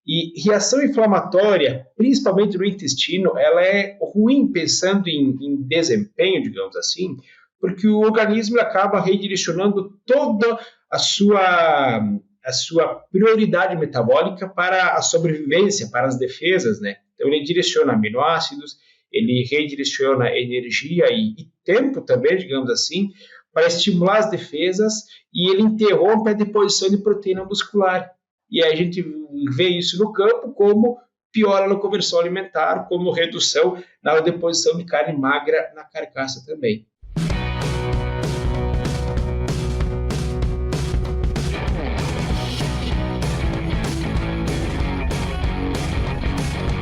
E reação inflamatória, principalmente no intestino, ela é ruim pensando em desempenho, digamos assim, porque o organismo acaba redirecionando toda a sua prioridade metabólica para a sobrevivência, para as defesas, né? Então ele direciona aminoácidos, ele redireciona energia e tempo também, digamos assim, para estimular as defesas e ele interrompe a deposição de proteína muscular. E aí a gente vê isso no campo como piora na conversão alimentar, como redução na deposição de carne magra na carcaça também.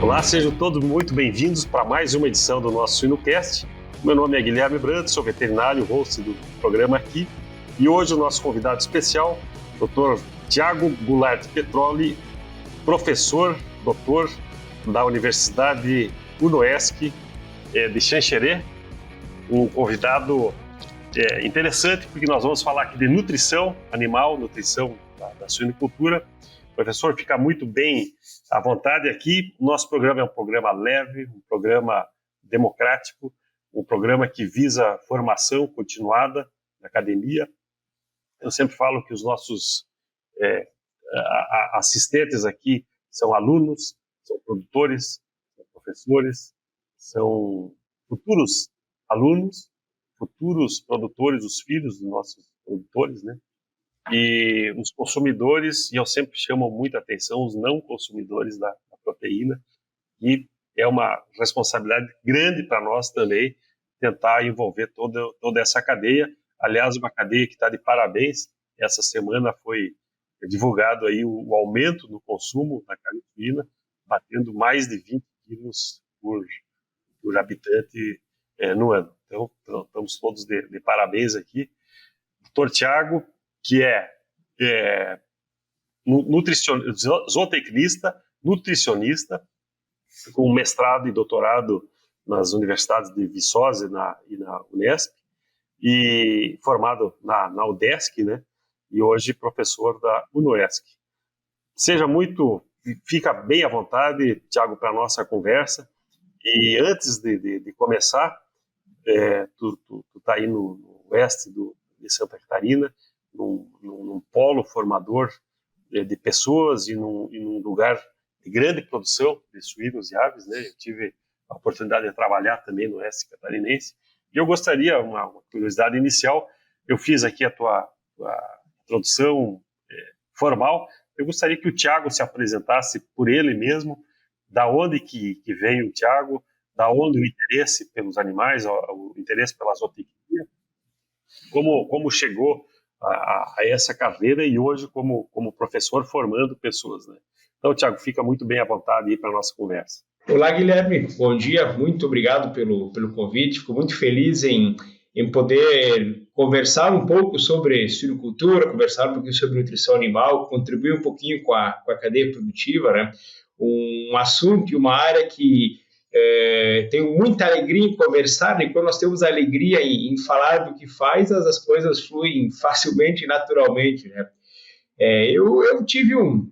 Olá, sejam todos muito bem-vindos para mais uma edição do nosso Suinocast. Meu nome é Guilherme Brandt, sou veterinário, host do programa aqui. E hoje o nosso convidado especial, Dr. Thiago Goulart Petroli, professor, doutor da Universidade UNOESC de Xanxerê. Um convidado interessante, porque nós vamos falar aqui de nutrição animal, nutrição da suinocultura. Professor, fica muito bem à vontade aqui. Nosso programa é um programa leve, um programa democrático, um programa que visa formação continuada na academia. Eu sempre falo que os nossos assistentes aqui são alunos, são produtores, são professores, são futuros alunos, futuros produtores, os filhos dos nossos produtores, né? E os consumidores, e eu sempre chamo muita atenção, os não consumidores da proteína, e é uma responsabilidade grande para nós também tentar envolver toda essa cadeia. Aliás, uma cadeia que está de parabéns. Essa semana foi divulgado aí o aumento no consumo da carne suína, batendo mais de 20 quilos por habitante no ano. Então, estamos todos de parabéns aqui. Dr. Thiago, que é zootecnista, nutricionista, com mestrado e doutorado nas universidades de Viçosa e na Unesp, e formado na UDESC, né? E hoje professor da UNOESC. Fica bem à vontade, Thiago, para a nossa conversa. E antes de começar, tu está aí no oeste de Santa Catarina, num polo formador de pessoas e num lugar de grande produção de suínos e aves, né? Eu tive a oportunidade de trabalhar também no oeste catarinense. E eu gostaria, uma curiosidade inicial, eu fiz aqui a tua introdução formal, eu gostaria que o Thiago se apresentasse por ele mesmo, da onde que veio o Thiago, da onde o interesse pelos animais, o interesse pela zootecnia, como chegou a essa carreira e hoje como professor formando pessoas, né? Então, Thiago, fica muito bem à vontade aí para a nossa conversa. Olá, Guilherme. Bom dia. Muito obrigado pelo convite. Fico muito feliz em poder conversar um pouco sobre suinocultura, conversar um pouquinho sobre nutrição animal, contribuir um pouquinho com a cadeia produtiva, né? Um assunto e uma área que tenho muita alegria em conversar, e quando nós temos alegria em falar do que faz, as coisas fluem facilmente e naturalmente, né? Eu tive um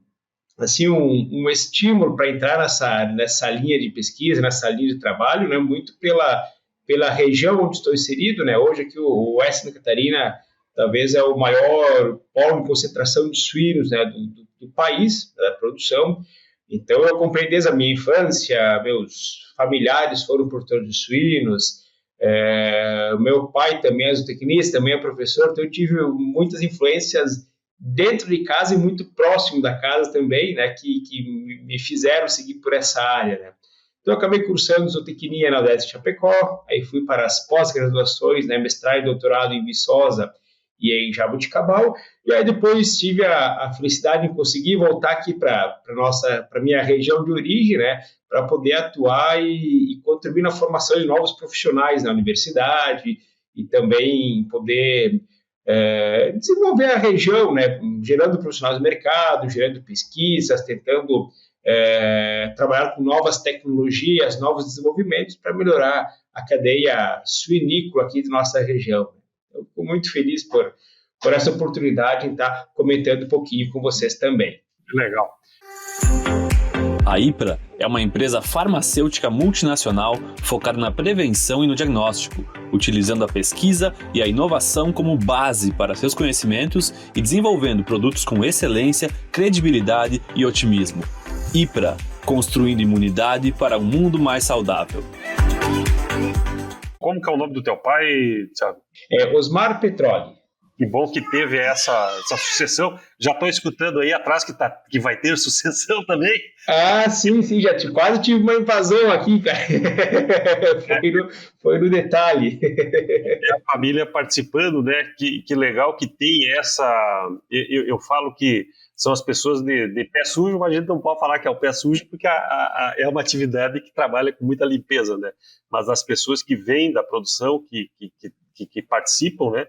estímulo para entrar nessa linha de pesquisa, nessa linha de trabalho, né? Muito pela região onde estou inserido, né? Hoje aqui o oeste de Santa Catarina talvez é o maior polo de concentração de suínos, né, do país, da produção. Então, eu acompanhei desde a minha infância, meus familiares foram produtores de suínos, o meu pai também é zootecnista, também é professor, então eu tive muitas influências dentro de casa e muito próximo da casa também, né, que me fizeram seguir por essa área, né. Então, eu acabei cursando zootecnia na UDESC de Chapecó, aí fui para as pós-graduações, né, mestrado e doutorado em Viçosa e em Jaboticabal, e aí depois tive a felicidade de conseguir voltar aqui para a minha região de origem, né, para poder atuar e contribuir na formação de novos profissionais na universidade e também poder desenvolver a região, né, gerando profissionais do mercado, gerando pesquisas, tentando trabalhar com novas tecnologias, novos desenvolvimentos para melhorar a cadeia suinícola aqui da nossa região. Eu fico muito feliz por essa oportunidade de estar comentando um pouquinho com vocês também. Legal. A Ypra é uma empresa farmacêutica multinacional focada na prevenção e no diagnóstico, utilizando a pesquisa e a inovação como base para seus conhecimentos e desenvolvendo produtos com excelência, credibilidade e otimismo. Ypra, construindo imunidade para um mundo mais saudável. Como que é o nome do teu pai, Thiago? Osmar Petroli. Que bom que teve essa sucessão. Já estou escutando aí atrás que vai ter sucessão também. Ah, sim, já quase tive uma invasão aqui, cara. Foi no detalhe. É a família participando, né? Que legal que tem essa... Eu falo que são as pessoas de pé sujo, mas a gente não pode falar que é o pé sujo, porque é uma atividade que trabalha com muita limpeza, né? Mas as pessoas que vêm da produção, que participam, né?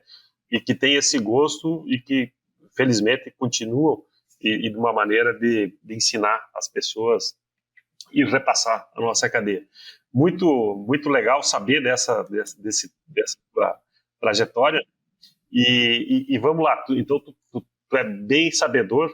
E que tem esse gosto e que, felizmente, continuam e de uma maneira de ensinar as pessoas e repassar a nossa cadeia. Muito, muito legal saber dessa trajetória. E vamos lá, então tu é bem sabedor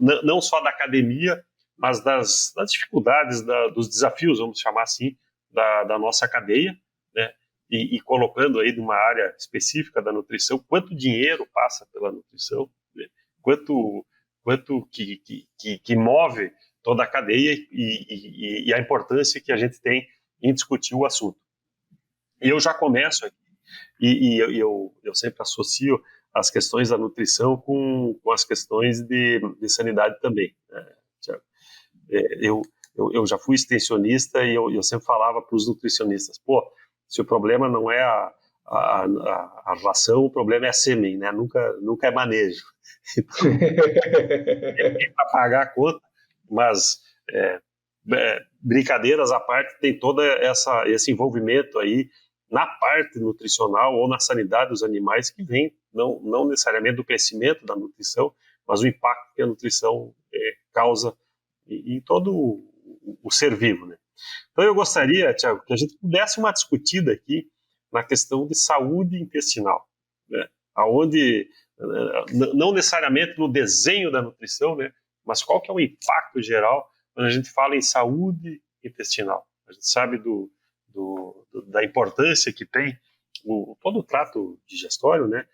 não só da academia, mas das dificuldades, dos desafios, vamos chamar assim, da nossa cadeia, né? E colocando aí numa área específica da nutrição, quanto dinheiro passa pela nutrição, né? quanto que move toda a cadeia e a importância que a gente tem em discutir o assunto. E eu já começo aqui, eu sempre associo as questões da nutrição com as questões de sanidade também, né, Thiago? Eu já fui extensionista e eu sempre falava para os nutricionistas, se o problema não é a ração, o problema é a sêmen, né? Nunca é manejo. Então, tem para pagar a conta, mas brincadeiras à parte, tem todo esse envolvimento aí na parte nutricional ou na sanidade dos animais que vem, não necessariamente do crescimento da nutrição, mas o impacto que a nutrição causa em todo o ser vivo, né? Então eu gostaria, Thiago, que a gente pudesse uma discutida aqui na questão de saúde intestinal, né? Aonde, não necessariamente no desenho da nutrição, né? Mas qual que é o impacto geral quando a gente fala em saúde intestinal? A gente sabe da importância que tem todo o trato digestório, né?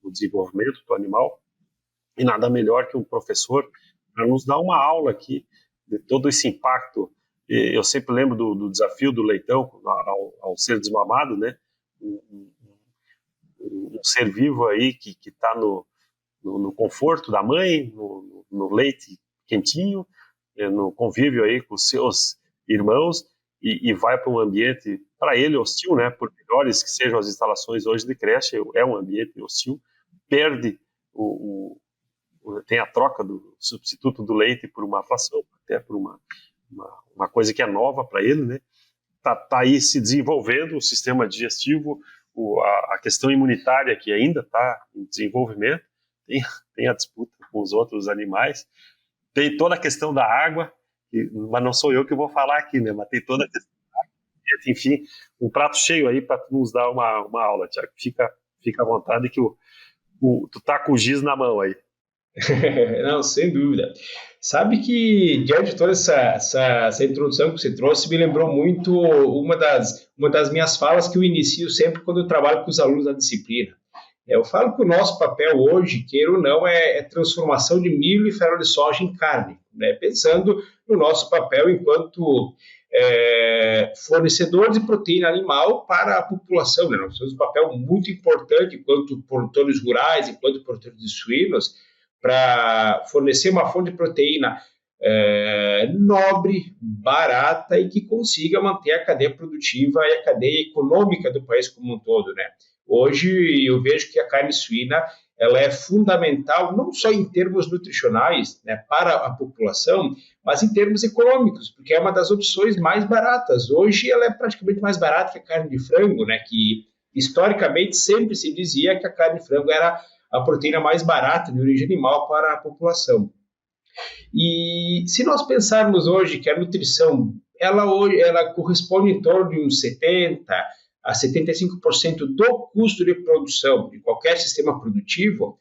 No desenvolvimento do animal, e nada melhor que um professor para nos dar uma aula aqui de todo esse impacto. Eu sempre lembro do desafio do leitão ao ser desmamado, né? Um ser vivo aí que está no conforto da mãe, no leite quentinho, no convívio aí com os seus irmãos, e vai para um ambiente, para ele, hostil, né? Por melhores que sejam as instalações hoje de creche, é um ambiente hostil, perde tem a troca do substituto do leite por uma ração, até por uma coisa que é nova para ele, né? Tá aí se desenvolvendo o sistema digestivo, a questão imunitária que ainda está em desenvolvimento, tem a disputa com os outros animais, tem toda a questão da água, mas não sou eu que vou falar aqui, né? Mas tem toda a questão da água, enfim, um prato cheio aí para nos dar uma aula, Thiago. Fica à vontade que tu tá com o giz na mão aí. Não, sem dúvida. Sabe que, diante de toda essa introdução que você trouxe, me lembrou muito uma das minhas falas que eu inicio sempre quando eu trabalho com os alunos da disciplina. Eu falo que o nosso papel hoje, queira ou não, é transformação de milho e farelo de soja em carne, né? Pensando no nosso papel enquanto fornecedor de proteína animal para a população, né? Nós temos um papel muito importante enquanto produtores rurais, enquanto produtores de suínos, para fornecer uma fonte de proteína nobre, barata e que consiga manter a cadeia produtiva e a cadeia econômica do país como um todo, né? Hoje eu vejo que a carne suína ela é fundamental não só em termos nutricionais, né, para a população, mas em termos econômicos, porque é uma das opções mais baratas. Hoje ela é praticamente mais barata que a carne de frango, né, que historicamente sempre se dizia que a carne de frango era a proteína mais barata de origem animal para a população. E se nós pensarmos hoje que a nutrição ela corresponde em torno de uns 70% a 75% do custo de produção de qualquer sistema produtivo,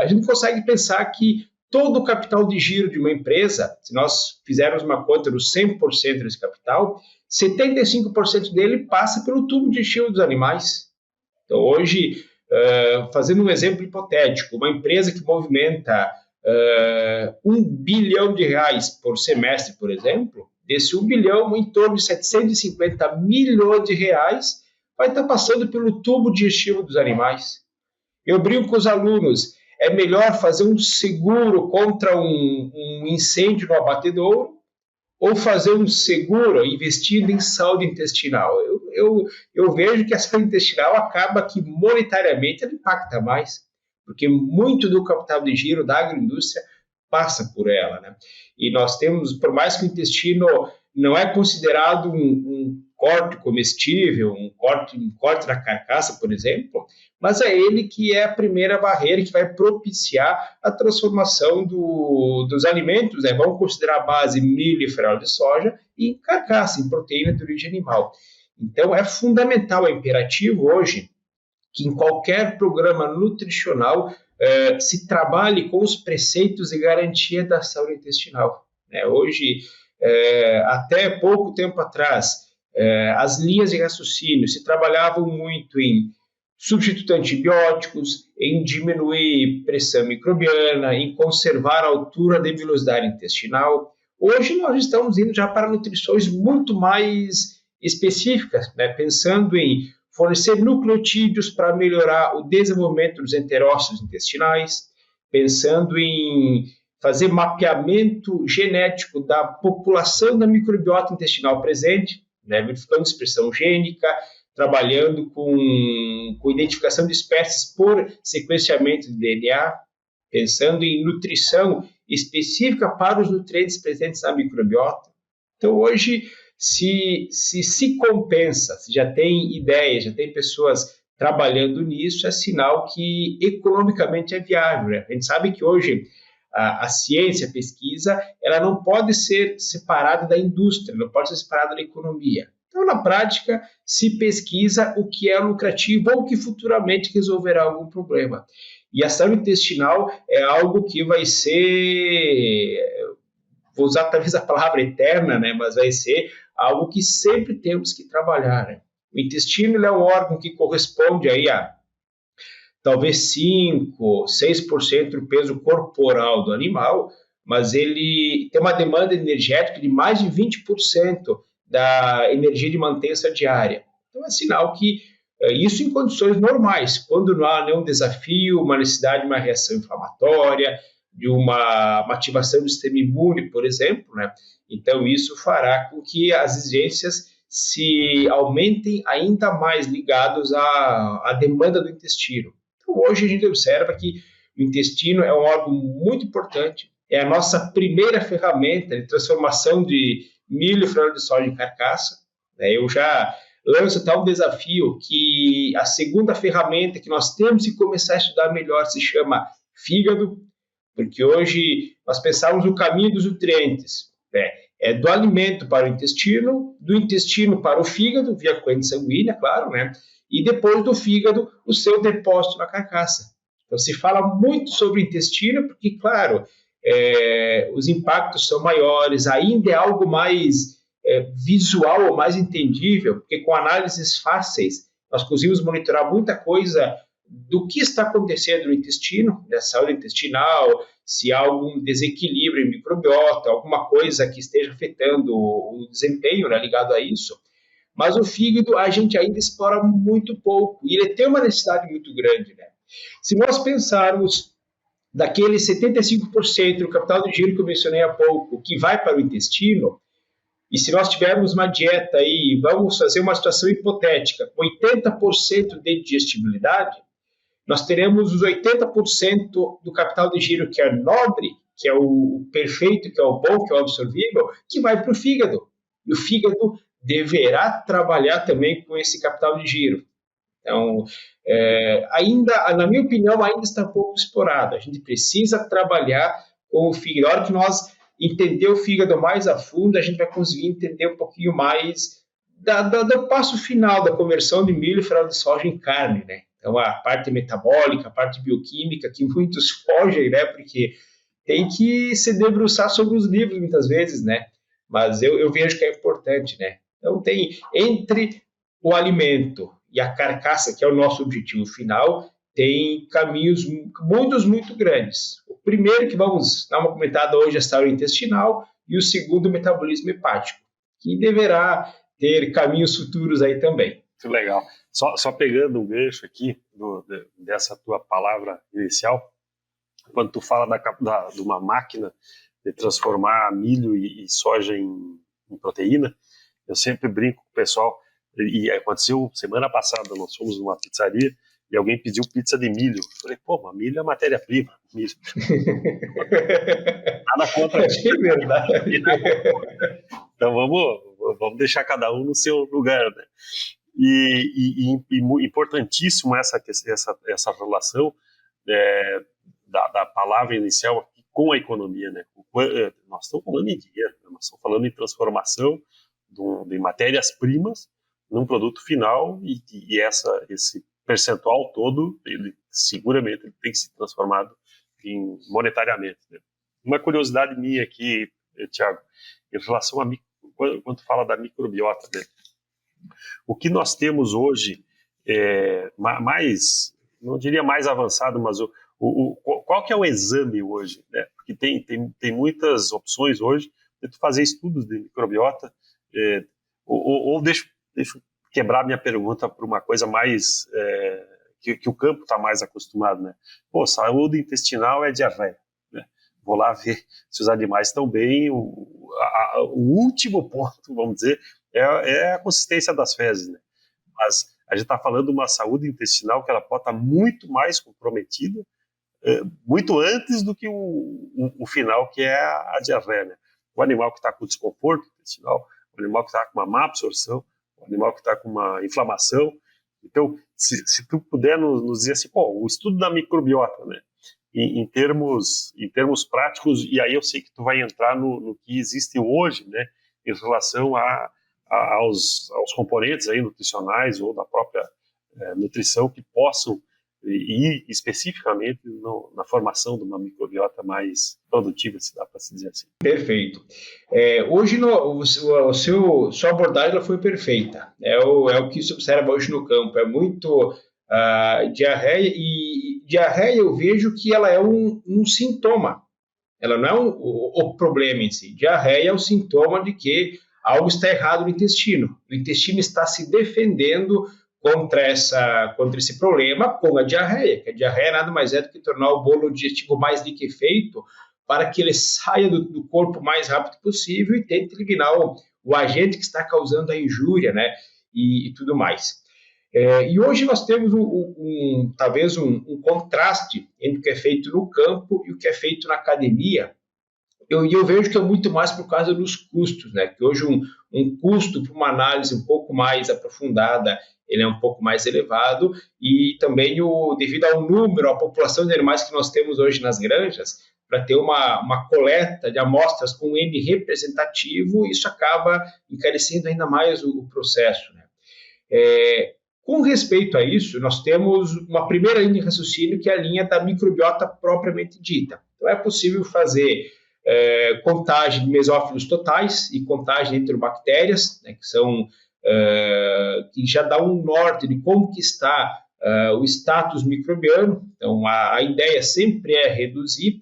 a gente consegue pensar que todo o capital de giro de uma empresa, se nós fizermos uma conta dos 100% desse capital, 75% dele passa pelo tubo digestivo dos animais. Então, hoje, fazendo um exemplo hipotético, uma empresa que movimenta R$1 bilhão por semestre, por exemplo, desse 1 bilhão, em torno de 750 milhões de reais vai estar passando pelo tubo digestivo dos animais. Eu brinco com os alunos, é melhor fazer um seguro contra um incêndio no abatedouro ou fazer um seguro investindo em saúde intestinal? Eu vejo que a saúde intestinal acaba que monetariamente ela impacta mais, porque muito do capital de giro da agroindústria passa por ela, né? E nós temos, por mais que o intestino não é considerado um corte comestível, um corte da carcaça, por exemplo, mas é ele que é a primeira barreira que vai propiciar a transformação dos alimentos, né? Vamos considerar a base milho e farelo de soja em carcaça, em proteína de origem animal. Então, é fundamental, é imperativo hoje que em qualquer programa nutricional se trabalhe com os preceitos e garantia da saúde intestinal. Hoje, até pouco tempo atrás, as linhas de raciocínio se trabalhavam muito em substituir antibióticos, em diminuir pressão microbiana, em conservar a altura de velocidade intestinal. Hoje nós estamos indo já para nutrições muito mais específicas, né? Pensando em fornecer nucleotídeos para melhorar o desenvolvimento dos enterócitos intestinais, pensando em fazer mapeamento genético da população da microbiota intestinal presente, né? Verificando expressão gênica, trabalhando com identificação de espécies por sequenciamento de DNA, pensando em nutrição específica para os nutrientes presentes na microbiota. Então, hoje, se compensa, se já tem ideias, já tem pessoas trabalhando nisso, é sinal que economicamente é viável, né? A gente sabe que hoje a ciência, a pesquisa, ela não pode ser separada da indústria, não pode ser separada da economia. Então, na prática, se pesquisa o que é lucrativo ou o que futuramente resolverá algum problema. E a saúde intestinal é algo que vai ser, vou usar talvez a palavra eterna, né, mas vai ser algo que sempre temos que trabalhar, né? O intestino é um órgão que corresponde aí a talvez 5%, 6% do peso corporal do animal, mas ele tem uma demanda energética de mais de 20% da energia de mantença diária. Então, é sinal que isso em condições normais, quando não há nenhum desafio, uma necessidade de uma reação inflamatória, de uma ativação do sistema imune, por exemplo, né? Então, isso fará com que as exigências se aumentem ainda mais ligados à demanda do intestino. Então, hoje a gente observa que o intestino é um órgão muito importante, é a nossa primeira ferramenta de transformação de milho e farelo de soja em carcaça. Eu já lanço tal desafio que a segunda ferramenta que nós temos que começar a estudar melhor se chama fígado, porque hoje nós pensamos no caminho dos nutrientes, né? Do alimento para o intestino, do intestino para o fígado, via corrente sanguínea, claro, né? E depois do fígado, o seu depósito na carcaça. Então, se fala muito sobre o intestino, porque, claro, os impactos são maiores, ainda é algo mais visual ou mais entendível, porque com análises fáceis, nós conseguimos monitorar muita coisa do que está acontecendo no intestino, da saúde intestinal, se há algum desequilíbrio em microbiota, alguma coisa que esteja afetando o desempenho, né, ligado a isso. Mas o fígado a gente ainda explora muito pouco, e ele tem uma necessidade muito grande, né? Se nós pensarmos daqueles 75% do capital de giro que eu mencionei há pouco, que vai para o intestino, e se nós tivermos uma dieta aí, vamos fazer uma situação hipotética, 80% de digestibilidade, nós teremos os 80% do capital de giro que é nobre, que é o perfeito, que é o bom, que é o absorvível, que vai para o fígado. E o fígado deverá trabalhar também com esse capital de giro. Então, ainda, na minha opinião, ainda está pouco explorado. A gente precisa trabalhar com o fígado. Na hora que nós entender o fígado mais a fundo, a gente vai conseguir entender um pouquinho mais do passo final da conversão de milho e farelo de soja em carne, né? Então, a parte metabólica, a parte bioquímica, que muitos fogem, né? Porque tem que se debruçar sobre os livros muitas vezes, né? Mas eu vejo que é importante, né? Então, tem entre o alimento e a carcaça, que é o nosso objetivo final, tem caminhos muito grandes. O primeiro que vamos dar uma comentada hoje é a saúde intestinal e o segundo, o metabolismo hepático, que deverá ter caminhos futuros aí também. Muito legal. Só pegando um gancho aqui dessa tua palavra inicial, quando tu fala de uma máquina de transformar milho e soja em proteína, eu sempre brinco com o pessoal, e aconteceu semana passada, nós fomos numa pizzaria e alguém pediu pizza de milho. Eu falei, pô, mas milho é matéria-prima. Milho. Nada contra. É verdade. Então vamos deixar cada um no seu lugar, né? E importantíssimo essa relação da palavra inicial aqui com a economia, né? Nós estamos falando em dinheiro, né? Nós estamos falando em transformação de matérias-primas num produto final e esse percentual todo, ele seguramente tem que ser transformado monetariamente, né? Uma curiosidade minha aqui, Thiago, em relação quando tu fala da microbiota, né? O que nós temos hoje não diria mais avançado, mas qual que é o exame hoje, né? Porque tem muitas opções hoje de tu fazer estudos de microbiota, ou deixa eu quebrar minha pergunta para uma coisa mais que o campo está mais acostumado, né? Pô, saúde intestinal é diarreia, né? Vou lá ver se os animais estão bem. O último ponto, vamos dizer, é a consistência das fezes, né? Mas a gente está falando de uma saúde intestinal que ela pode estar muito mais comprometida, muito antes do que o final, que é a diarreia, né? O animal que está com desconforto intestinal, o animal que está com uma má absorção, o animal que está com uma inflamação. Então, se tu puder nos dizer assim, pô, o estudo da microbiota, né? Em termos práticos, e aí eu sei que tu vai entrar no que existe hoje, né? Em relação aos componentes aí nutricionais ou da própria nutrição que possam ir especificamente na formação de uma microbiota mais produtiva, se dá para se dizer assim. Perfeito. Hoje sua abordagem ela foi perfeita. É o que se observa hoje no campo. É muito diarreia, e diarreia eu vejo que ela é um sintoma. Ela não é o problema em si. Diarreia é o sintoma de que algo está errado no intestino. O intestino está se defendendo contra esse problema com a diarreia, que a diarreia nada mais é do que tornar o bolo digestivo mais liquefeito para que ele saia do corpo o mais rápido possível e tente eliminar o agente que está causando a injúria, né, e tudo mais. E hoje nós temos talvez um contraste entre o que é feito no campo e o que é feito na academia. Eu vejo que é muito mais por causa dos custos, né? Que hoje um custo para uma análise um pouco mais aprofundada, ele é um pouco mais elevado, e também devido ao número, à população de animais que nós temos hoje nas granjas, para ter uma coleta de amostras com N representativo, isso acaba encarecendo ainda mais o processo, né? Com respeito a isso, nós temos uma primeira linha de raciocínio, que é a linha da microbiota propriamente dita. Então, é possível fazer contagem de mesófilos totais e contagem de enterobactérias, né, que já dá um norte de como que está o status microbiano. Então, a ideia sempre é reduzir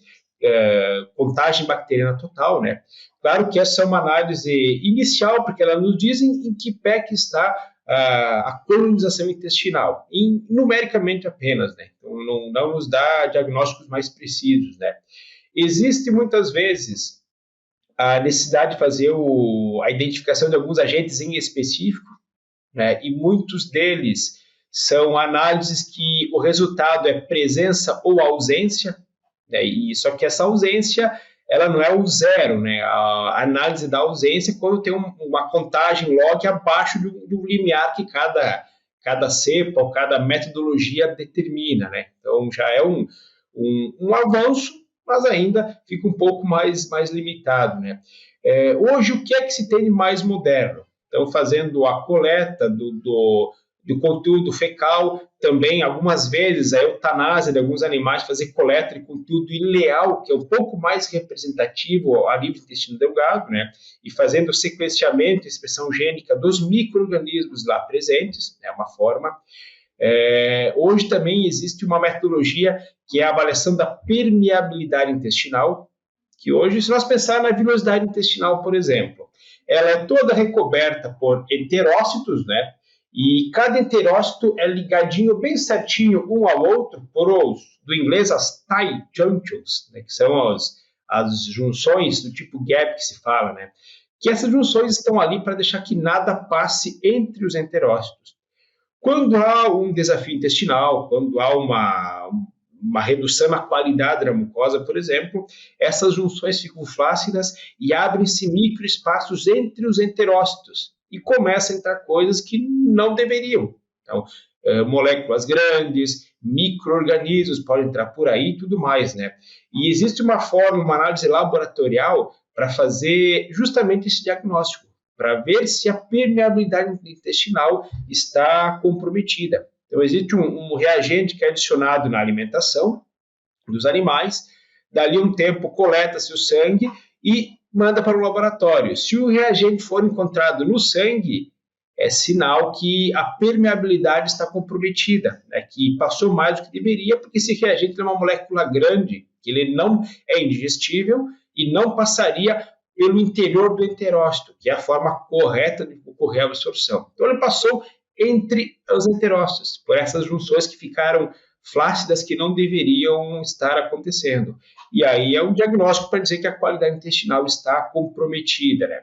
contagem bacteriana total, né? Claro que essa é uma análise inicial, porque ela nos diz em que pé que está a colonização intestinal, numericamente apenas, né? Então, não nos dá diagnósticos mais precisos, né? Existe muitas vezes a necessidade de fazer a identificação de alguns agentes em específico, né? E muitos deles são análises que o resultado é presença ou ausência, né? E só que essa ausência ela não é o zero, né? A análise da ausência é quando tem uma contagem log abaixo do limiar que cada cepa ou cada metodologia determina, né? Então já é um avanço, mas ainda fica um pouco mais limitado, né? Hoje, o que é que se tem de mais moderno? Então, fazendo a coleta do conteúdo fecal, também algumas vezes a eutanásia de alguns animais, fazer coleta de conteúdo ileal, que é um pouco mais representativo a nível do intestino delgado, né? E fazendo o sequenciamento e expressão gênica dos micro-organismos lá presentes, é uma forma. Hoje também existe uma metodologia que é a avaliação da permeabilidade intestinal, que hoje, se nós pensarmos na vilosidade intestinal, por exemplo, ela é toda recoberta por enterócitos, né? E cada enterócito é ligadinho bem certinho um ao outro por do inglês, as tight junctions, né? Que são as junções do tipo gap que se fala, né? Que essas junções estão ali para deixar que nada passe entre os enterócitos. Quando há um desafio intestinal, quando há uma redução na qualidade da mucosa, por exemplo, essas junções ficam flácidas e abrem-se microespaços entre os enterócitos e começam a entrar coisas que não deveriam. Então, moléculas grandes, micro-organismos podem entrar por aí e tudo mais, né? E existe uma forma, uma análise laboratorial para fazer justamente esse diagnóstico, para ver se a permeabilidade intestinal está comprometida. Então, existe um reagente que é adicionado na alimentação dos animais, dali um tempo coleta-se o sangue e manda para o laboratório. Se o reagente for encontrado no sangue, é sinal que a permeabilidade está comprometida, né, que passou mais do que deveria, porque esse reagente é uma molécula grande, que ele não é indigestível e não passaria pelo interior do enterócito, que é a forma correta de ocorrer a absorção. Então, ele passou entre os enterócitos, por essas junções que ficaram flácidas, que não deveriam estar acontecendo. E aí é um diagnóstico para dizer que a qualidade intestinal está comprometida, né?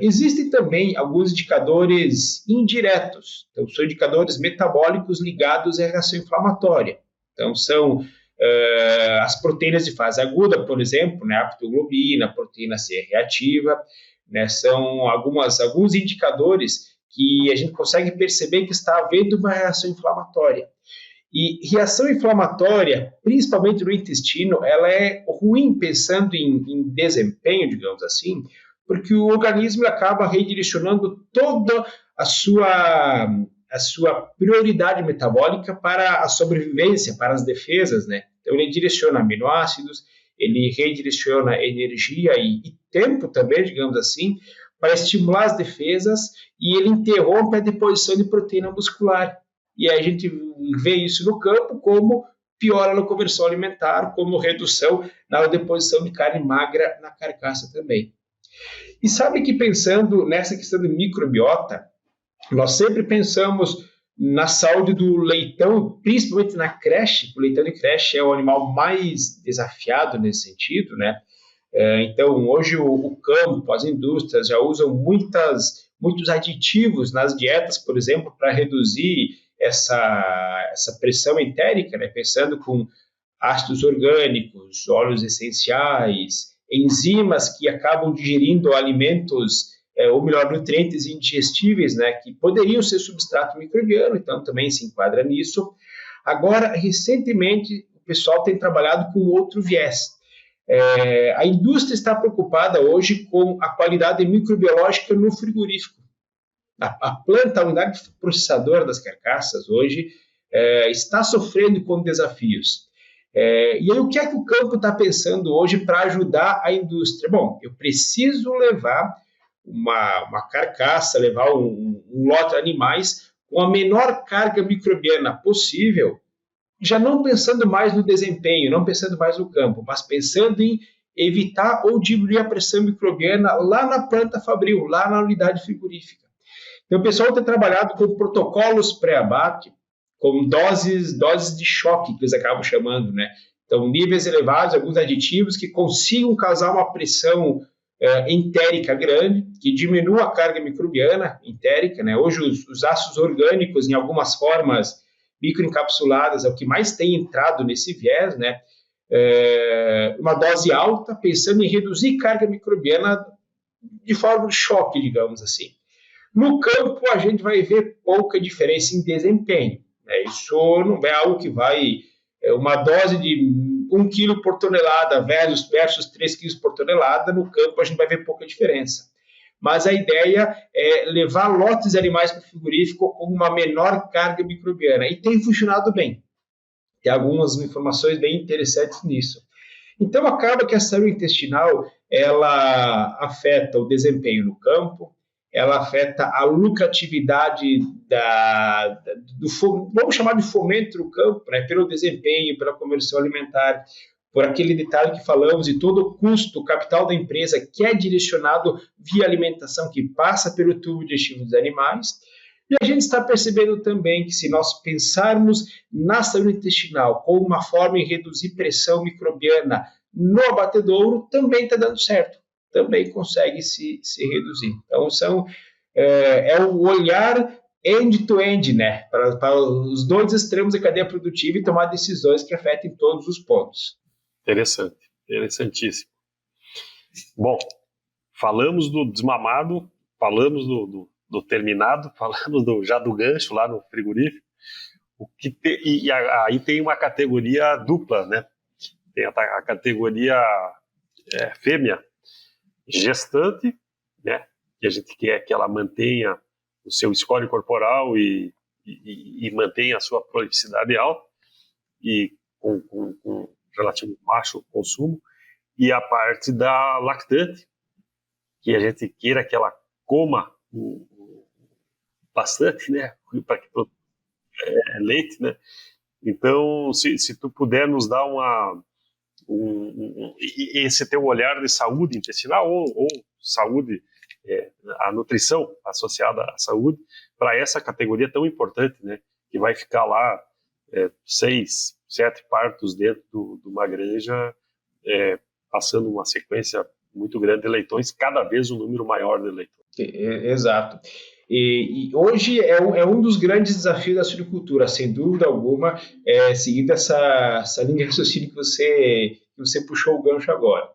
Existem também alguns indicadores indiretos, então são indicadores metabólicos ligados à reação inflamatória. Então são as proteínas de fase aguda, por exemplo, né, a aptoglobina, a proteína C reativa, né, são alguns indicadores que a gente consegue perceber que está havendo uma reação inflamatória. E reação inflamatória, principalmente no intestino, ela é ruim pensando em desempenho, digamos assim, porque o organismo acaba redirecionando toda a sua prioridade metabólica para a sobrevivência, para as defesas, né? Então, ele direciona aminoácidos, ele redireciona energia e tempo também, digamos assim, para estimular as defesas, e ele interrompe a deposição de proteína muscular. E aí a gente vê isso no campo como piora na conversão alimentar, como redução na deposição de carne magra na carcaça também. E sabe que pensando nessa questão de microbiota, nós sempre pensamos na saúde do leitão, principalmente na creche. O leitão de creche é o animal mais desafiado nesse sentido, né? Então, hoje o campo, as indústrias já usam muitos aditivos nas dietas, por exemplo, para reduzir essa pressão entérica, né? Pensando com ácidos orgânicos, óleos essenciais, enzimas que acabam digerindo alimentos, ou melhor, nutrientes indigestíveis, né, que poderiam ser substrato microbiano, então também se enquadra nisso. Agora, recentemente, o pessoal tem trabalhado com outro viés. A indústria está preocupada hoje com a qualidade microbiológica no frigorífico. A planta, a unidade processadora das carcaças hoje está sofrendo com desafios. E aí, o que é que o campo está pensando hoje para ajudar a indústria? Bom, eu preciso levar uma carcaça, levar um lote de animais com a menor carga microbiana possível, já não pensando mais no desempenho, não pensando mais no campo, mas pensando em evitar ou diminuir a pressão microbiana lá na planta fabril, lá na unidade frigorífica. Então, o pessoal tem trabalhado com protocolos pré-abate, com doses de choque, que eles acabam chamando, né? Então, níveis elevados, alguns aditivos que consigam causar uma pressão entérica grande, que diminua a carga microbiana entérica, né? Hoje, os ácidos orgânicos, em algumas formas microencapsuladas, é o que mais tem entrado nesse viés, né? Uma dose alta, pensando em reduzir carga microbiana de forma de choque, digamos assim. No campo, a gente vai ver pouca diferença em desempenho. Isso não é algo que vai... uma dose de 1 kg por tonelada versus 3 kg por tonelada, no campo a gente vai ver pouca diferença. mas a ideia é levar lotes de animais para o frigorífico com uma menor carga microbiana, e tem funcionado bem. Tem algumas informações bem interessantes nisso. Então, acaba que a saúde intestinal, ela afeta o desempenho no campo, ela afeta a lucratividade vamos chamar de fomento do campo, né, pelo desempenho, pela conversão alimentar, por aquele detalhe que falamos de todo o custo, o capital da empresa que é direcionado via alimentação, que passa pelo tubo digestivo dos animais. E a gente está percebendo também que se nós pensarmos na saúde intestinal como uma forma de reduzir pressão microbiana no abatedouro, também está dando certo, também consegue se reduzir. Então, é o olhar end-to-end, né, para os dois extremos da cadeia produtiva e tomar decisões que afetem todos os pontos. Interessante, interessantíssimo. Bom, falamos do desmamado, falamos do terminado, falamos já do gancho lá no frigorífico, aí tem uma categoria dupla, né? Tem a categoria fêmea gestante, né? Que a gente quer que ela mantenha o seu score corporal e mantenha a sua prolificidade alta e com relativo baixo consumo, e a parte da lactante, que a gente queira que ela coma bastante, né, para que leite, né. Então, se tu puder nos dar esse teu olhar de saúde intestinal ou saúde, a nutrição associada à saúde, para essa categoria tão importante, né, que vai ficar lá 6, 7 partos dentro de uma granja, passando uma sequência muito grande de leitões, cada vez um número maior de leitões. Exato. E hoje é um dos grandes desafios da suinocultura, sem dúvida alguma, seguindo essa linha de raciocínio que você puxou o gancho agora.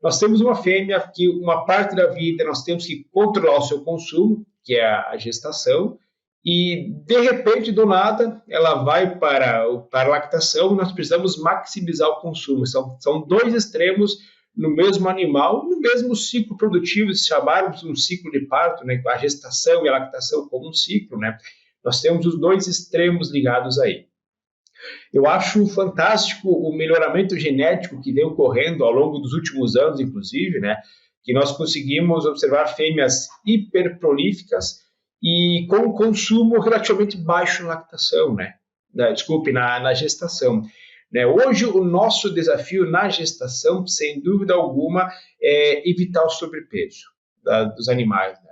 Nós temos uma fêmea que uma parte da vida nós temos que controlar o seu consumo, que é a gestação, e de repente, do nada, ela vai para a lactação e nós precisamos maximizar o consumo. São dois extremos no mesmo animal, no mesmo ciclo produtivo, se chamarmos um ciclo de parto, né, a gestação e a lactação como um ciclo, né, nós temos os dois extremos ligados aí. Eu acho fantástico o melhoramento genético que vem ocorrendo ao longo dos últimos anos, inclusive, né, que nós conseguimos observar fêmeas hiperprolíficas e com consumo relativamente baixo na lactação, né, na gestação. Hoje, o nosso desafio na gestação, sem dúvida alguma, é evitar o sobrepeso dos animais. Né?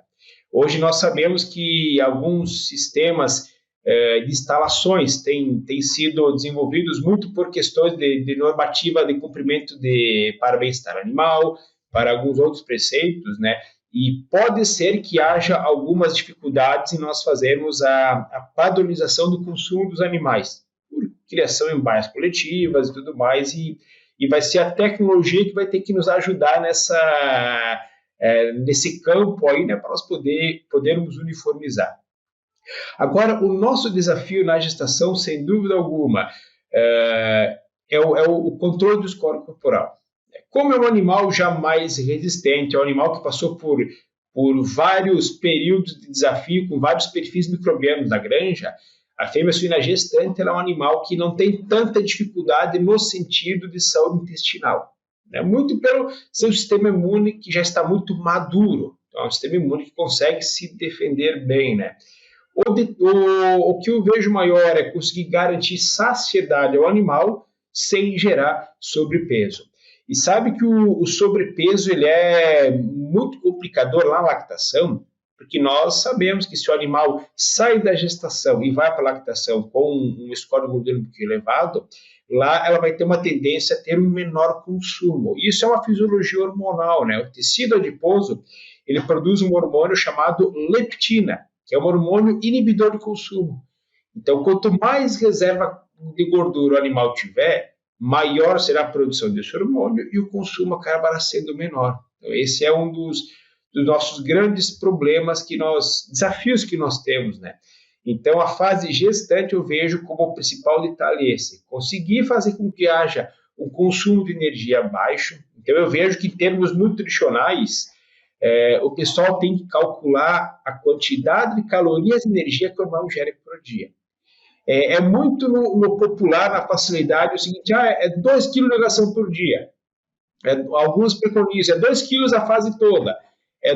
Hoje, nós sabemos que alguns sistemas de instalações têm sido desenvolvidos muito por questões de normativa de cumprimento para bem-estar animal, para alguns outros preceitos, né? E pode ser que haja algumas dificuldades em nós fazermos a padronização do consumo dos animais, criação em baias coletivas e tudo mais, e vai ser a tecnologia que vai ter que nos ajudar nesse campo aí, né, para nós podermos uniformizar. Agora, o nosso desafio na gestação, sem dúvida alguma, é o controle do score corporal. Como é um animal já mais resistente, é um animal que passou por vários períodos de desafio, com vários perfis microbianos da granja, a fêmea suína gestante ela é um animal que não tem tanta dificuldade no sentido de saúde intestinal. Né? Muito pelo seu sistema imune que já está muito maduro. Então, é um sistema imune que consegue se defender bem. Né? O que eu vejo maior é conseguir garantir saciedade ao animal sem gerar sobrepeso. E sabe que o sobrepeso ele é muito complicador lá na lactação, porque nós sabemos que se o animal sai da gestação e vai para a lactação com um score de gordura um pouquinho elevado, lá ela vai ter uma tendência a ter um menor consumo. Isso é uma fisiologia hormonal, né? O tecido adiposo, ele produz um hormônio chamado leptina, que é um hormônio inibidor de consumo. Então, quanto mais reserva de gordura o animal tiver, maior será a produção desse hormônio e o consumo acabará sendo menor. Então, esse é um dos nossos grandes problemas, desafios que nós temos, né? Então, a fase gestante eu vejo como o principal detalhe esse, conseguir fazer com que haja um consumo de energia baixo. Então, eu vejo que em termos nutricionais, o pessoal tem que calcular a quantidade de calorias e energia que o animal ingere por dia. É muito no popular, na facilidade, o seguinte, é 2 kg de ração por dia. Alguns preconizam, 2 quilos a fase toda.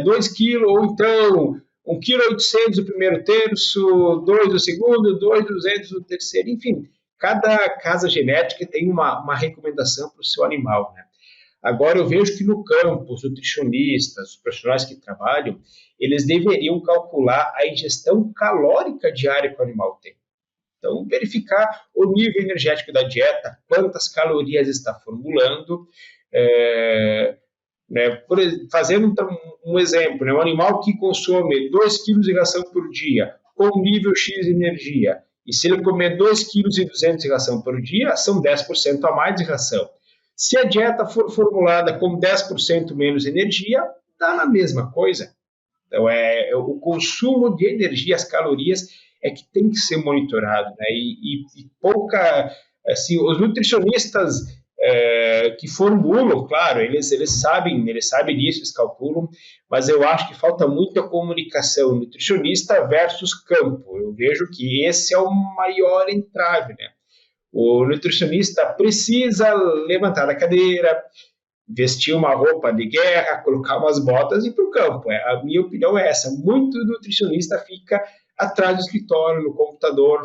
2 quilos, ou então 1,8 kg no primeiro terço, 2 no segundo, 2,200 no terceiro, enfim. Cada casa genética tem uma recomendação para o seu animal, né? Agora, eu vejo que no campo, os nutricionistas, os profissionais que trabalham, eles deveriam calcular a ingestão calórica diária que o animal tem. Então, verificar o nível energético da dieta, quantas calorias está formulando, fazendo um exemplo, um animal que consome 2 kg de ração por dia, com nível X de energia, e se ele comer 2,2 kg de ração por dia, são 10% a mais de ração. Se a dieta for formulada com 10% menos energia, dá na mesma coisa. Então, o consumo de energia, as calorias, é que tem que ser monitorado, né? E pouca, assim, os nutricionistas que formulam, claro, eles sabem disso, eles calculam, mas eu acho que falta muita comunicação nutricionista versus campo. Eu vejo que esse é o maior entrave, né? O nutricionista precisa levantar da cadeira, vestir uma roupa de guerra, colocar umas botas e ir para o campo. A minha opinião é essa. Muito nutricionista fica atrás do escritório, no computador,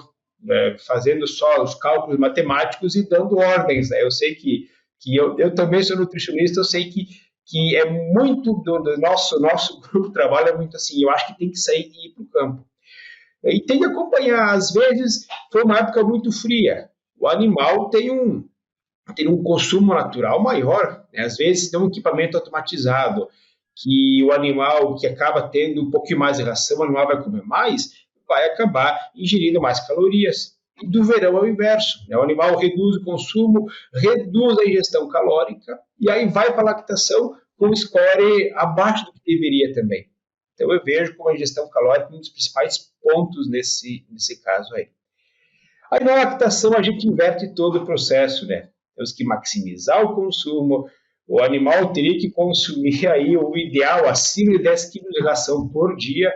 fazendo só os cálculos matemáticos e dando ordens. Né? Eu sei que eu também sou nutricionista, eu sei que é muito do nosso grupo de trabalho, é muito assim. Eu acho que tem que sair e ir para o campo. E tem que acompanhar. Às vezes, foi uma época muito fria. O animal tem um consumo natural maior, né? Às vezes tem um equipamento automatizado, que o animal que acaba tendo um pouquinho mais de ração, o animal vai comer mais, vai acabar ingerindo mais calorias. E do verão é o inverso, né? O animal reduz o consumo, reduz a ingestão calórica, e aí vai para a lactação com score abaixo do que deveria também. Então eu vejo como a ingestão calórica um dos principais pontos nesse caso aí. Aí na lactação a gente inverte todo o processo, né? Temos que maximizar o consumo, o animal teria que consumir aí o ideal acima de 10 kg de ração por dia,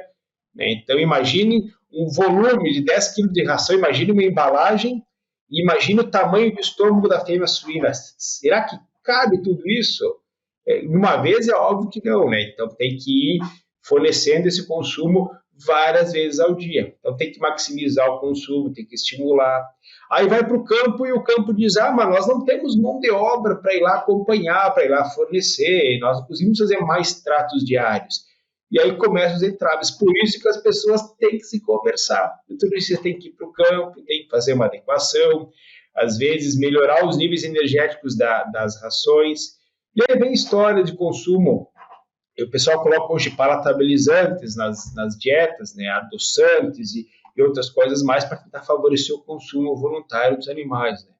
né? Então imagine um volume de 10 kg de ração, imagine uma embalagem, e imagine o tamanho do estômago da fêmea suína. Será que cabe tudo isso? Uma vez é óbvio que não, né? Então tem que ir fornecendo esse consumo várias vezes ao dia. Então tem que maximizar o consumo, tem que estimular. Aí vai para o campo e o campo diz, mas nós não temos mão de obra para ir lá acompanhar, para ir lá fornecer, nós não conseguimos fazer mais tratos diários. E aí começam os entraves. Por isso que as pessoas têm que se conversar. Tudo isso tem que ir para o campo, tem que fazer uma adequação, às vezes melhorar os níveis energéticos das rações. E aí vem história de consumo. O pessoal coloca hoje palatabilizantes nas dietas, né, adoçantes e outras coisas mais para tentar favorecer o consumo voluntário dos animais. Né?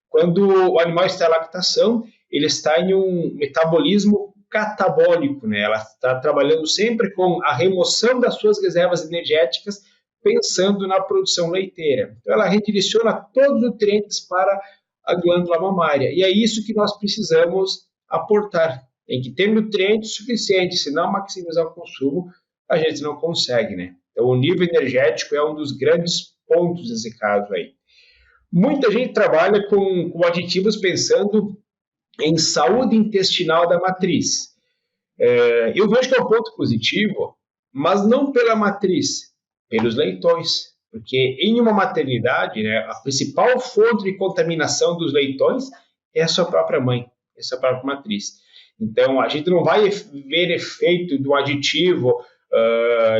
Quando o animal está em lactação, ele está em um metabolismo catabólico, né? Ela está trabalhando sempre com a remoção das suas reservas energéticas, pensando na produção leiteira. Então, ela redireciona todos os nutrientes para a glândula mamária. E é isso que nós precisamos aportar. Tem que ter nutrientes suficientes, se não maximizar o consumo, a gente não consegue, né? Então, o nível energético é um dos grandes pontos desse caso aí. Muita gente trabalha com aditivos pensando em saúde intestinal da matriz. Eu vejo que é um ponto positivo, mas não pela matriz, pelos leitões. Porque em uma maternidade, né, a principal fonte de contaminação dos leitões é a sua própria mãe, é a sua própria matriz. Então, a gente não vai ver efeito do aditivo,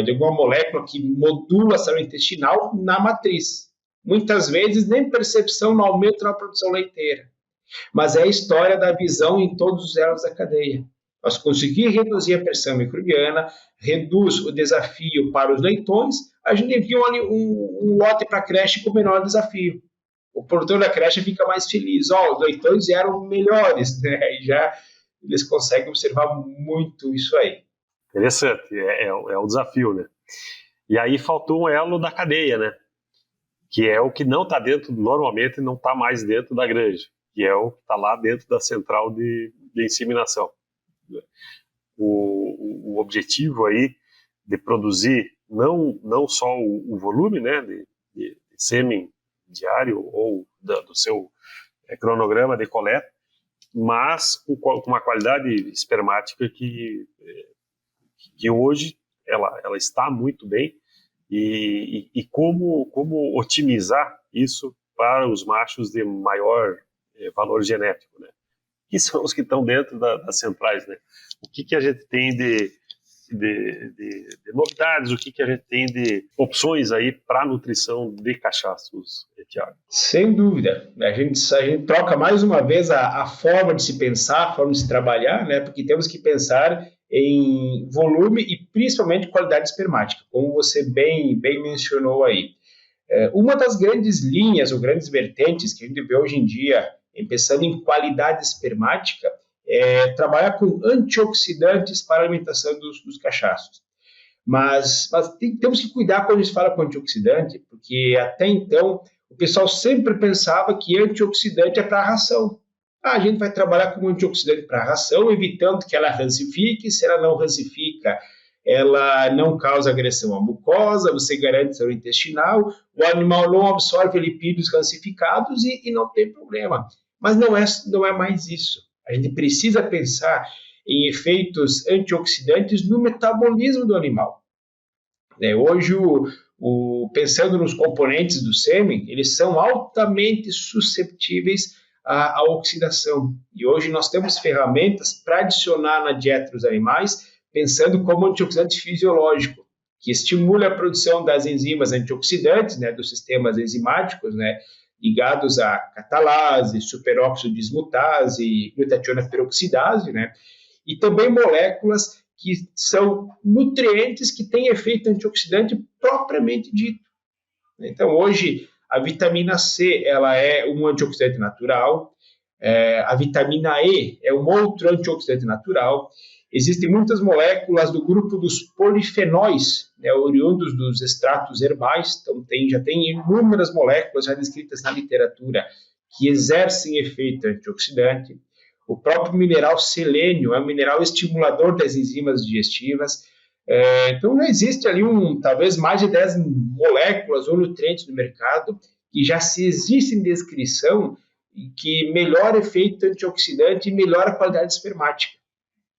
de alguma molécula que modula a saúde intestinal na matriz. Muitas vezes, nem percepção no aumento na produção leiteira. Mas é a história da visão em todos os elos da cadeia. Nós conseguimos reduzir a pressão microbiana, reduz o desafio para os leitões, a gente envia um lote para a creche com menor desafio. O produtor da creche fica mais feliz. Os leitões eram melhores, né? E já eles conseguem observar muito isso aí. Interessante, é um desafio, né? E aí faltou um elo da cadeia, né? Que é o que não está dentro, normalmente não está mais dentro da granja, que é o que está lá dentro da central de inseminação. o objetivo aí de produzir não só o volume, né, de sêmen diário ou do seu cronograma de coleta, mas com uma qualidade espermática que hoje ela está muito bem, e como otimizar isso para os machos de maior valor genético, né? Que são os que estão dentro das centrais, né? O que a gente tem de novidades, o que a gente tem de opções aí para a nutrição de cachaços, Thiago? Sem dúvida. A gente troca mais uma vez a forma de se pensar, a forma de se trabalhar, né? Porque temos que pensar em volume e principalmente qualidade espermática, como você bem mencionou aí. Uma das grandes linhas ou grandes vertentes que a gente vê hoje em dia, pensando em qualidade espermática, é trabalhar com antioxidantes para a alimentação dos cachaços. Mas temos que cuidar quando a gente fala com antioxidante, porque até então o pessoal sempre pensava que antioxidante é para a ração. A gente vai trabalhar com antioxidante para a ração, evitando que ela rancifique. Se ela não rancifica, ela não causa agressão à mucosa, você garante saúde intestinal, o animal não absorve lipídios rancificados e não tem problema. Mas não é mais isso. A gente precisa pensar em efeitos antioxidantes no metabolismo do animal. Hoje, pensando nos componentes do sêmen, eles são altamente susceptíveis à oxidação. E hoje nós temos ferramentas para adicionar na dieta dos animais, pensando como antioxidante fisiológico, que estimula a produção das enzimas antioxidantes, né, dos sistemas enzimáticos, né, ligados à catalase, superóxido dismutase, glutationa peroxidase, né, e também moléculas que são nutrientes que têm efeito antioxidante propriamente dito. Então, hoje, a vitamina C ela é um antioxidante natural, a vitamina E é um outro antioxidante natural. Existem muitas moléculas do grupo dos polifenóis, né, oriundos dos extratos herbais, então já tem inúmeras moléculas já descritas na literatura que exercem efeito antioxidante. O próprio mineral selênio é um mineral estimulador das enzimas digestivas. Então, não existe ali talvez mais de 10 moléculas ou nutrientes no mercado que já se existe em descrição e que melhora efeito antioxidante e melhora a qualidade espermática.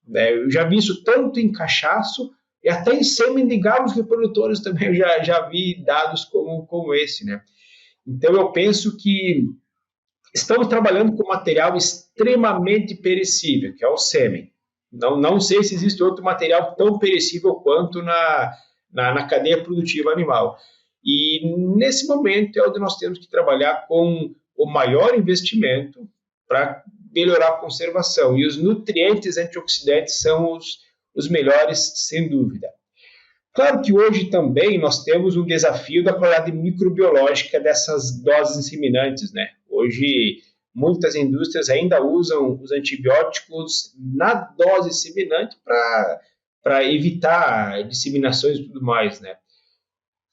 Eu já vi isso tanto em cachaço e até em sêmen de galos reprodutores também eu já vi dados como esse, né? Então, eu penso que estamos trabalhando com material extremamente perecível, que é o sêmen. Não sei se existe outro material tão perecível quanto na cadeia produtiva animal. E, nesse momento, é onde nós temos que trabalhar com o maior investimento para melhorar a conservação. E os nutrientes antioxidantes são os melhores, sem dúvida. Claro que hoje também nós temos um desafio da qualidade microbiológica dessas doses inseminantes, né? Hoje, muitas indústrias ainda usam os antibióticos na dose inseminante para evitar disseminações e tudo mais, né?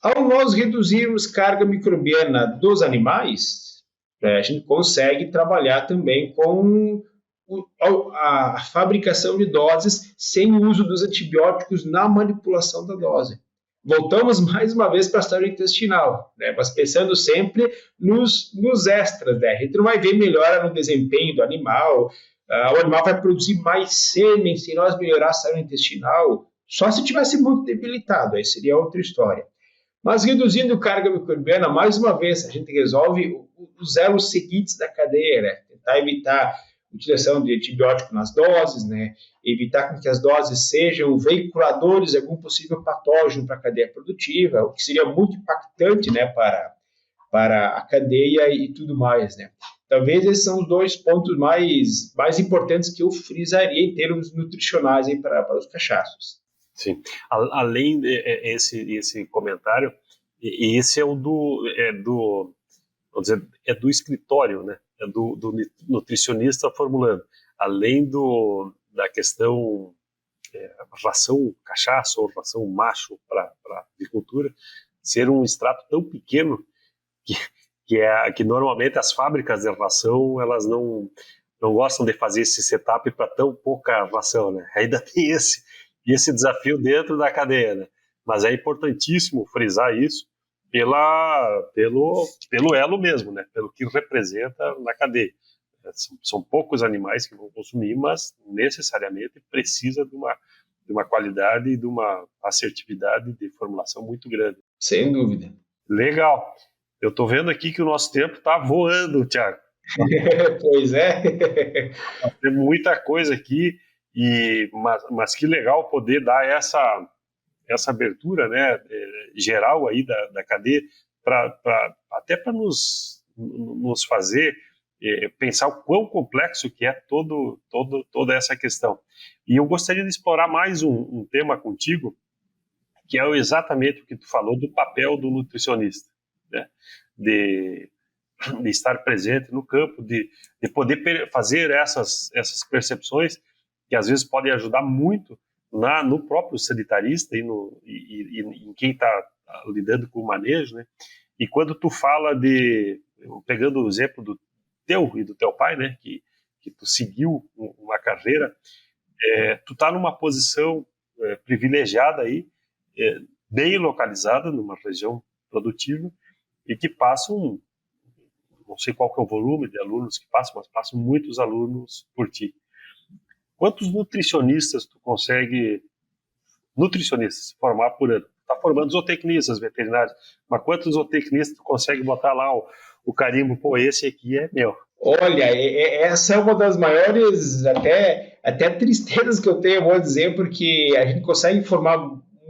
Ao nós reduzirmos carga microbiana dos animais, a gente consegue trabalhar também com a fabricação de doses sem o uso dos antibióticos na manipulação da dose. Voltamos mais uma vez para a saúde intestinal, né? Mas pensando sempre nos extras, né? A gente não vai ver melhora no desempenho do animal, o animal vai produzir mais sêmen se nós melhorar a saúde intestinal, só se tivesse muito debilitado, aí seria outra história. Mas reduzindo carga microbiana, mais uma vez, a gente resolve os elos seguintes da cadeia, né? Tentar evitar a utilização de antibiótico nas doses, né? Evitar que as doses sejam veiculadores de algum possível patógeno para a cadeia produtiva, o que seria muito impactante, né, para a cadeia e tudo mais, né? Talvez esses são os dois pontos mais importantes que eu frisaria em termos nutricionais aí para os cachaços. Sim. Além desse comentário, esse é vamos dizer, é do escritório, né? É do nutricionista formulando. Além da questão ração cachaça ou ração macho para agricultura, ser um extrato tão pequeno que normalmente as fábricas de ração elas não não gostam de fazer esse setup para tão pouca ração, né? Ainda tem esse desafio dentro da cadeia, né? Mas é importantíssimo frisar isso pelo elo mesmo, né? Pelo que representa na cadeia. São poucos animais que vão consumir, mas necessariamente precisa de uma qualidade e de uma assertividade de formulação muito grande. Sem dúvida. Legal. Eu estou vendo aqui que o nosso tempo está voando, Thiago. Pois é. Tem muita coisa aqui, mas que legal poder dar essa abertura, né, geral aí da cadeia, até para nos fazer pensar o quão complexo que é toda essa questão. E eu gostaria de explorar mais um tema contigo, que é exatamente o que tu falou do papel do nutricionista, né? De estar presente no campo, de poder fazer essas percepções que às vezes podem ajudar muito no próprio sanitarista e em quem está lidando com o manejo, né? E quando tu fala pegando o exemplo do teu e do teu pai, né, que tu seguiu uma carreira, tu tá numa posição privilegiada aí, bem localizada numa região produtiva e que passam, não sei qual que é o volume de alunos que passam, mas passam muitos alunos por ti. Quantos nutricionistas tu consegue formar por ano? Tá formando zootecnistas veterinários, mas quantos zootecnistas tu consegue botar lá o carimbo, pô, esse aqui é meu? Olha, essa é uma das maiores até tristezas que eu tenho, vou dizer, porque a gente consegue formar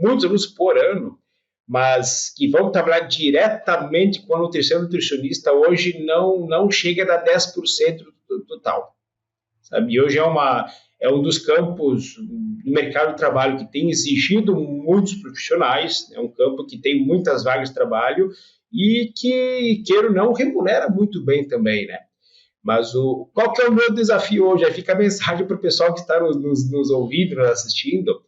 muitos alunos por ano, mas que vão trabalhar diretamente com a nutrição nutricionista hoje não chega a dar 10% do total, sabe? E hoje é um dos campos do mercado de trabalho que tem exigido muitos profissionais, é um campo que tem muitas vagas de trabalho e que, queira ou não, remunera muito bem também, né? Mas qual que é o meu desafio hoje? Aí fica a mensagem para o pessoal que está nos ouvindo, nos assistindo.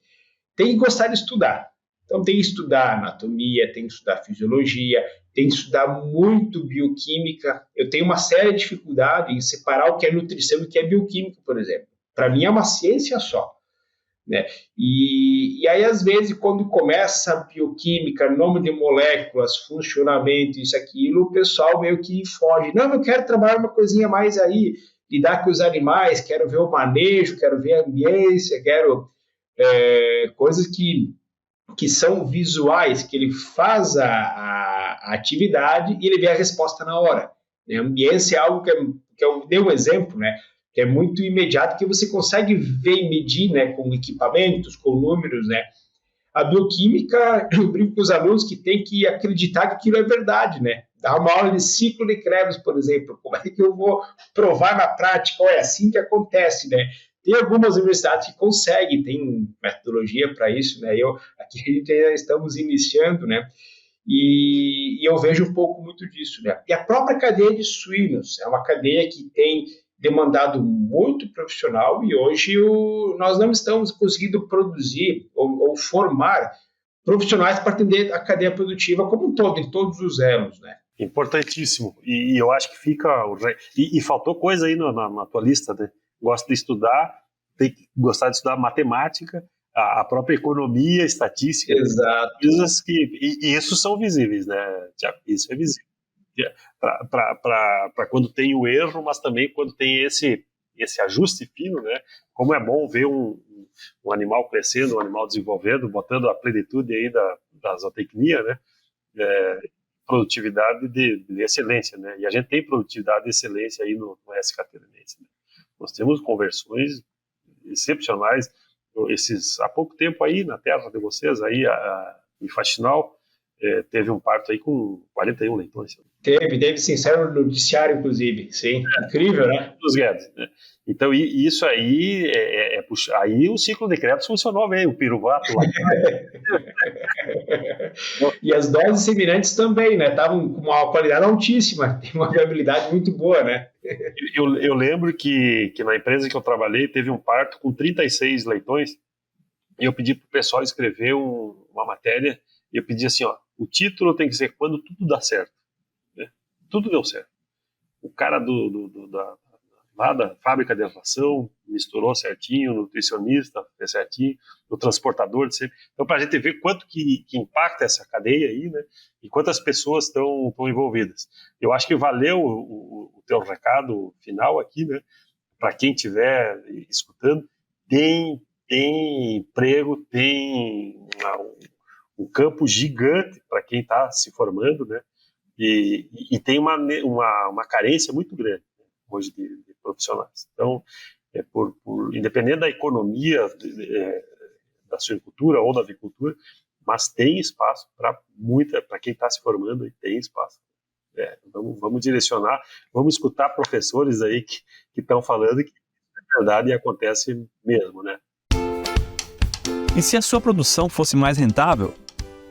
Tem que gostar de estudar. Então, tem que estudar anatomia, tem que estudar fisiologia, tem que estudar muito bioquímica. Eu tenho uma séria dificuldade em separar o que é nutrição e o que é bioquímica, por exemplo. Para mim, é uma ciência só, né? E aí, às vezes, quando começa a bioquímica, nome de moléculas, funcionamento, isso, aquilo, o pessoal meio que foge. Não, eu quero trabalhar uma coisinha mais aí, lidar com os animais, quero ver o manejo, quero ver a ambiência, quero coisas que são visuais, que ele faz a atividade e ele vê a resposta na hora. A ambiência é algo que eu dei um exemplo, né? Que é muito imediato, que você consegue ver e medir, né, com equipamentos, com números, né? A bioquímica, eu brinco com os alunos que tem que acreditar que aquilo é verdade, né? Dar uma aula de ciclo de Krebs, por exemplo, como é que eu vou provar na prática? É assim que acontece, né? Tem algumas universidades que conseguem, tem metodologia para isso, né? Aqui a gente ainda estamos iniciando, né? E eu vejo um pouco muito disso, né? E a própria cadeia de suínos é uma cadeia que tem demandado muito profissional e hoje nós não estamos conseguindo produzir ou formar profissionais para atender a cadeia produtiva como um todo, em todos os elos, né? Importantíssimo. E eu acho que fica... E faltou coisa aí na tua lista, né? Gosta de estudar, tem que gostar de estudar matemática, a própria economia, estatística. Exato. Coisas e isso são visíveis, né, Tiago? Isso é visível. Para quando tem o erro, mas também quando tem esse ajuste fino, né? Como é bom ver um animal crescendo, um animal desenvolvendo, botando a plenitude aí da zootecnia, né? Produtividade de excelência, né? E a gente tem produtividade de excelência aí no S catarinense, né? Nós temos conversões excepcionais. Há pouco tempo aí na terra de vocês, aí em Faxinal, teve um parto aí com 41 leitões. Teve sim, saiu no noticiário, inclusive. Sim, incrível, né? Dos Guedes, né? Então, isso aí, aí o ciclo de Krebs funcionou bem, o piruvato lá. E as doses semelhantes também, né? Estavam com uma qualidade altíssima, tem uma viabilidade muito boa, né? Eu lembro que na empresa que eu trabalhei teve um parto com 36 leitões e eu pedi para o pessoal escrever uma matéria e eu pedi assim, ó, o título tem que ser Quando Tudo Dá Certo. Né? Tudo deu certo. O cara lá da fábrica de ração, misturou certinho, o nutricionista fez certinho, o transportador. Então, para a gente ver quanto que impacta essa cadeia aí, né? E quantas pessoas estão envolvidas. Eu acho que valeu o teu recado final aqui, né? Para quem estiver escutando, tem emprego, tem um campo gigante para quem está se formando, né? E tem uma carência muito grande, né, hoje de profissionais. Então, independente da economia da suinocultura ou da avicultura, mas tem espaço para quem está se formando, e tem espaço. Vamos direcionar, vamos escutar professores aí que estão falando que é verdade e acontece mesmo, né? E se a sua produção fosse mais rentável?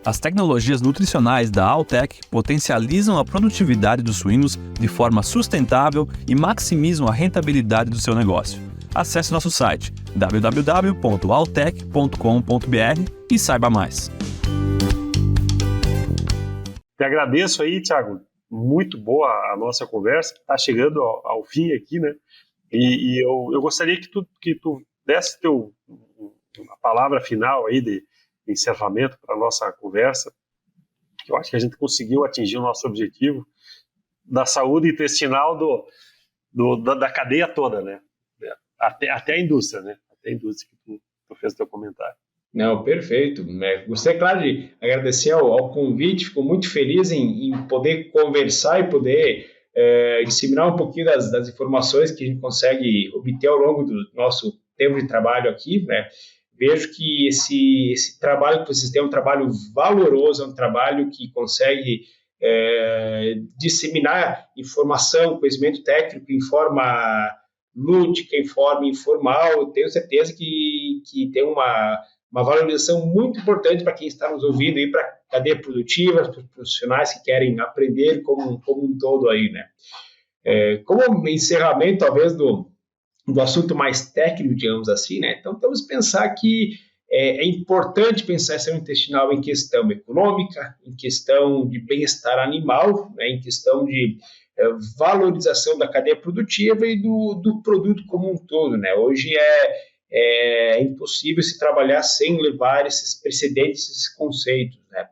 As tecnologias nutricionais da Alltech potencializam a produtividade dos suínos de forma sustentável e maximizam a rentabilidade do seu negócio. Acesse nosso site www.alltech.com.br e saiba mais. Te agradeço aí, Thiago. Muito boa a nossa conversa. Está chegando ao fim aqui, né? E eu gostaria que tu desse a palavra final aí de encerramento para a nossa conversa. Eu acho que a gente conseguiu atingir o nosso objetivo da saúde intestinal da cadeia toda, né? Até a indústria, né? Até a indústria que tu fez o teu comentário. Não, perfeito. Gostaria, claro, de agradecer ao convite, fico muito feliz em poder conversar e poder disseminar um pouquinho das informações que a gente consegue obter ao longo do nosso tempo de trabalho aqui, né? Vejo que esse trabalho que vocês têm é um trabalho valoroso, é um trabalho que consegue disseminar informação, conhecimento técnico em forma lúdica, em forma informal. Eu tenho certeza que tem uma valorização muito importante para quem está nos ouvindo aí, para a cadeia produtiva, para os profissionais que querem aprender como um todo aí, né? Como encerramento, talvez, do assunto mais técnico, digamos assim, né? Então, temos que pensar que é importante pensar a saúde intestinal em questão econômica, em questão de bem-estar animal, né? Em questão de valorização da cadeia produtiva e do produto como um todo, né? Hoje é impossível se trabalhar sem levar esses precedentes, esses conceitos, né?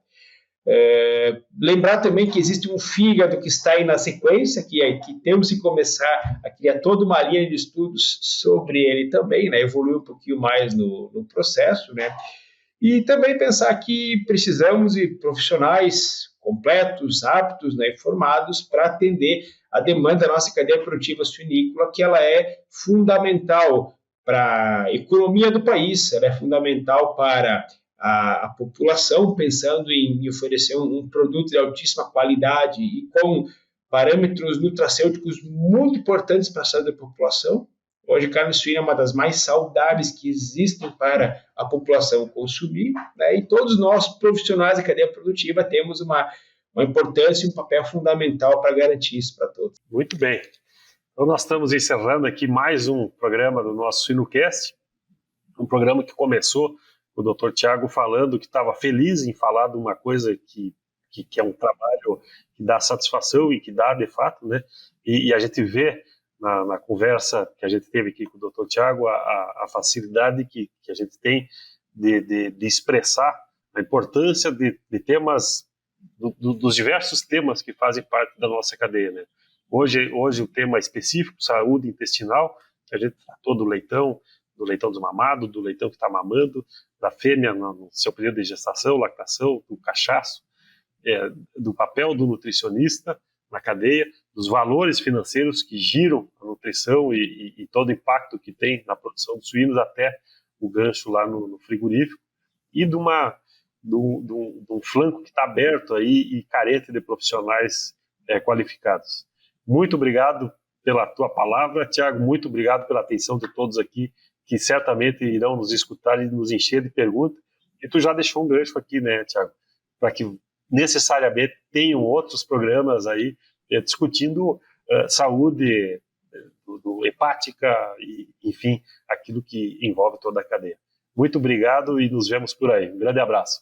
Lembrar também que existe um fígado que está aí na sequência, que temos que começar a criar toda uma linha de estudos sobre ele também, né? Evoluir um pouquinho mais no processo, né? E também pensar que precisamos de profissionais completos, aptos, né, formados para atender a demanda da nossa cadeia produtiva suinícola, que ela é fundamental para a economia do país, ela é fundamental para a população, pensando em oferecer um produto de altíssima qualidade e com parâmetros nutracêuticos muito importantes para a saúde da população. Hoje, a carne suína é uma das mais saudáveis que existem para a população consumir, né? E todos nós, profissionais da cadeia produtiva, temos uma importância e um papel fundamental para garantir isso para todos. Muito bem. Então, nós estamos encerrando aqui mais um programa do nosso Suinocast, um programa que começou com o Dr. Thiago falando que estava feliz em falar de uma coisa que é um trabalho que dá satisfação e que dá, de fato, né? E a gente vê na conversa que a gente teve aqui com o Dr. Thiago a facilidade que a gente tem de expressar a importância de temas, dos diversos temas que fazem parte da nossa cadeia, né? Hoje o tema específico, saúde intestinal, que a gente tratou do leitão desmamado, do leitão que está mamando, da fêmea no seu período de gestação, lactação, do cachaço, do papel do nutricionista na cadeia, dos valores financeiros que giram a nutrição e todo o impacto que tem na produção dos suínos até o gancho lá no frigorífico, e de um flanco que está aberto aí e carente de profissionais qualificados. Muito obrigado pela tua palavra, Thiago, muito obrigado pela atenção de todos aqui, que certamente irão nos escutar e nos encher de perguntas. E tu já deixou um gancho aqui, né, Thiago, para que necessariamente tenham outros programas aí discutindo saúde hepática e, enfim, aquilo que envolve toda a cadeia. Muito obrigado e nos vemos por aí. Um grande abraço.